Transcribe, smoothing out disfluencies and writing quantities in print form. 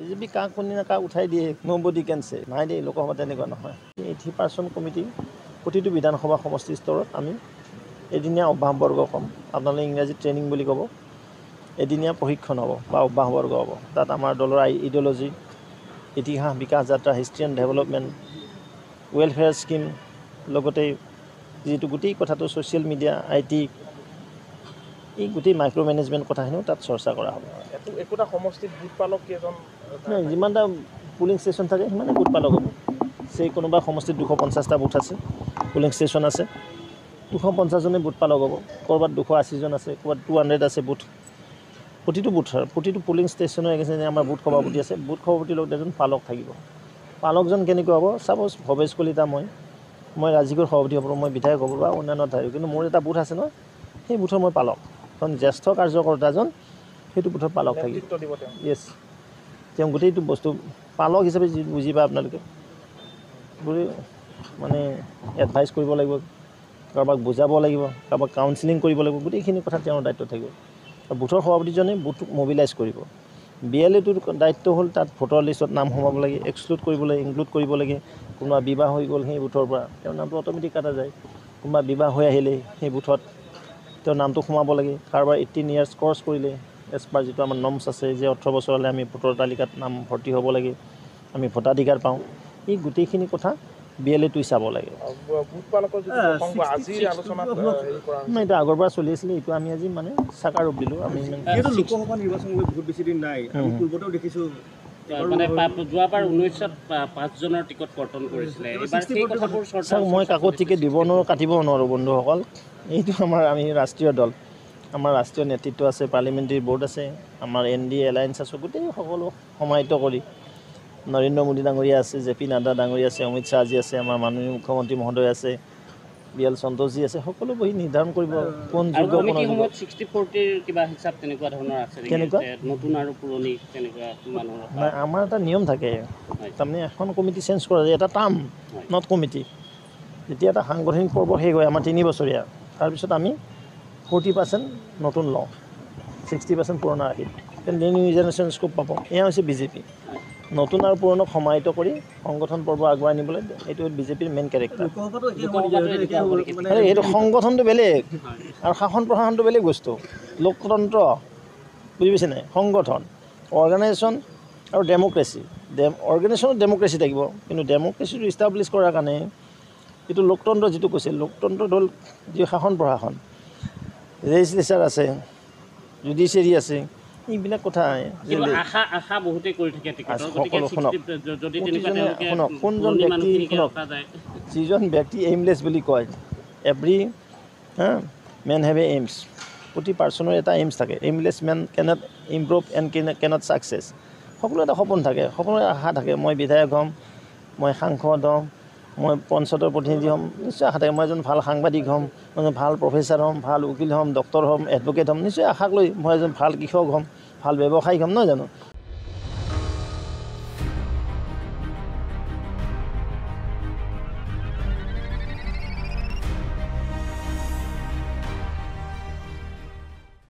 BJP কাক কোনদিনা কাক উঠাই দিয়ে নবডি কেন চে নাই দেই লোকসভা তেনেকুৱা নহয় 80% কমিটি প্ৰতিটো বিধানসভা সমষ্টি স্তৰত আমি এদিনীয়া অভ্যাসবৰ্গ ক'ম আপোনালোকে ইংৰাজী ট্ৰেইনিং বুলি ক'ব এদিনীয়া প্ৰশিক্ষণ হ'ব বা অভ্যাসবৰ্গ হ'ব তাত আমাৰ দলৰ ইডিঅ'লজি ইতিহাস বিকাশ যাত্ৰা history and development welfare scheme লগতে যেটো গোটেই কথাটো সোশ্যাল মিডিয়া আইটি এই গোটেই মাইক্ৰ মেনেজমেণ্ট কথাখিনিও তাত চৰ্চা কৰা হ'ব একোটা সমষ্টিত বুথ পালক কেইজন যিমানটা পুলিং ষ্টেচন থাকে সিমানে বুথ পালক হ'ব সেই কোনোবা সমষ্টিত 250টা বুথ আছে পুলিং ষ্টেচন আছে 250 জনে বুথ পালক হ'ব ক'ৰবাত 280 জন আছে ক'ৰবাত 200 আছে বুথ প্ৰতিটো বুথৰ প্ৰতিটো পুলিং ষ্টেচনৰ এগেইনষ্টে আমাৰ বুথ সভাপতি আছে বুথ সভাপতিৰ লগত এজন পালক থাকিব পালকজন কেনেকুৱা হ'ব সাপোজ ভৱেশ কলিতা মই ৰাজ্যিকৰ সভাপতি হ'ব মই বিধায়ক হ'ব বা অন্যান্য ঠাইৰ কিন্তু মোৰ এটা বুথ আছে ন সেই বুথৰ মই পালক কাৰণ জ্যেষ্ঠ কাৰ্যকৰ্তাজন সেইটো বুথৰ পালক থাকিব ইয়েছ তেওঁ গোটেইটো বস্তু পালক হিচাপে বুজি পায় আপোনালোকে মানে এডভাইচ কৰিব লাগিব কাৰোবাক বুজাব লাগিব কাৰোবাক কাউন্সিলিং কৰিব লাগিব গোটেইখিনি কথা তেওঁৰ দায়িত্ব থাকিব বুথৰ সভাপতিজনে বুথ মোবিলাইজ কৰিব বিএলএটোৰ দায়িত্ব হ'ল তাত ভোটাৰ লিষ্টত নাম সোমাব লাগে এক্সক্লুড কৰিব লাগে ইনক্লুড কৰিব লাগে কোনোবা বিবাহ হৈ গ'ল সেই বুথৰ পৰা তেওঁৰ নামটো অট'মেটিক কাটা যায় কোনোবা বিবাহ হৈ আহিলে সেই বুথত তেওঁৰ নামটো সোমাব লাগে কাৰোবাৰ 18 ইয়াৰ্ছ কৰ্চ কৰিলে এজ পাৰ যিটো আমাৰ নৰ্মছ আছে যে 18 বছৰ হ'লে আমি ভোটাৰ তালিকাত নাম ভৰ্তি হ'ব লাগে আমি ভোটাধিকাৰ পাওঁ এই গোটেইখিনি কথা বিএলএটোই চাব লাগে বুথ পালকৰ যিটো আজি আলোচনাত হেৰি কৰা নাই এটা আগৰ পৰা চলি আছিলে এইটো আমি আজি মানে সাকাৰ ৰূপ দিলোঁ আমি যিহেতু লোকসভা নিৰ্বাচন বহুত বেছি দিন নাই আমি পূৰ্বতেও দেখিছোঁ মানে যোৱাবাৰ 19ত 5 জনৰ টিকট কৰ্তন কৰিছিলে এবাৰ সেই কথাবোৰ চৰ্চা মই কাকো টিকেট দিব নোৱাৰোঁ কাটিব নোৱাৰোঁ বন্ধুসকল এইটো আমি ৰাষ্ট্ৰীয় দল আমাৰ ৰাষ্ট্ৰীয় নেতৃত্ব আছে পাৰ্লিমেণ্টাৰী বৰ্ড আছে আমাৰ NDA এলায়েন্স আছে গোটেই সকলো সমাহিত কৰি নৰেন্দ্ৰ মোদী ডাঙৰীয়া আছে জেপি নাড্ডা ডাঙৰীয়া আছে অমিত শ্বাহজী আছে আমাৰ মাননীয় মুখ্যমন্ত্ৰী মহোদয় আছে বিএল সন্তোষজী আছে সকলো বহি নিৰ্ধাৰণ কৰিব কোন যোগ্য কোন অযোগ্য 60-40 কিবা হিচাপ তেনেকুৱা ধৰণৰ আছে নতুন আৰু পুৰণি তেনেকুৱা মানুহৰ নাই আমাৰ এটা নিয়ম থাকে তাৰমানে এখন কমিটি চেঞ্জ কৰা যায় এটা টাৰ্ম নট কমিটি যেতিয়া এটা সাংগঠনিক পৰ্ব শেষ হয় আমাৰ 3 বছৰীয়া তাৰপিছত আমি 40% নতুন লওঁ 60% পুৰণা ৰাখিম নিউ জেনেৰেশ্যন স্কোপ পাব এয়া হৈছে বিজেপি নতুন আৰু পুৰণক সমাহিত কৰি সংগঠন পৰ্ব আগুৱাই নিবলৈ এইটো বিজেপিৰ মেইন কেৰেক্টাৰ এইটো সংগঠনটো বেলেগ আৰু শাসন প্ৰশাসনটো বেলেগ বস্তু লোকতন্ত্ৰ বুজি পাইছে নাই সংগঠন অৰ্গেনাইজেশ্যন আৰু ডেম'ক্ৰেচি অৰ্গেনাইজেশ্যনত ডেম'ক্ৰেচি থাকিব কিন্তু ডেম'ক্ৰেচিটো ইষ্টাব্লিছ কৰাৰ কাৰণে এইটো লোকতন্ত্ৰ যিটো কৈছে লোকতন্ত্ৰ হ'ল যি শাসন প্ৰশাসন লেজিসলেচাৰ আছে জুডিচিয়াৰী আছে এইবিলাক কথা আশা বহুতে কৰি থাকে টিকেটৰ গতিকে যদি শুনক কোনজন ব্যক্তি শুনক যিজন ব্যক্তি এইমলেছ বুলি কয় every man have a aims প্ৰতি পাৰ্চনৰ এটা এইমছ থাকে aimless man cannot improve and cannot success সকলো এটা সপোন থাকে সকলোৰে আশা থাকে মই বিধায়ক হ'ম মই সাংসদ হ'ম মই পঞ্চায়তৰ প্ৰতিনিধি হ'ম নিশ্চয় আশা থাকে মই এজন ভাল সাংবাদিক হ'ম মই এজন ভাল প্ৰফেচাৰ হ'ম ভাল উকিল হ'ম ডক্টৰ হ'ম এডভকেট হ'ম নিশ্চয় আশাক লৈ মই এজন ভাল কৃষক হ'ম ভাল ব্যৱসায়িক হ'ম নহয় জানো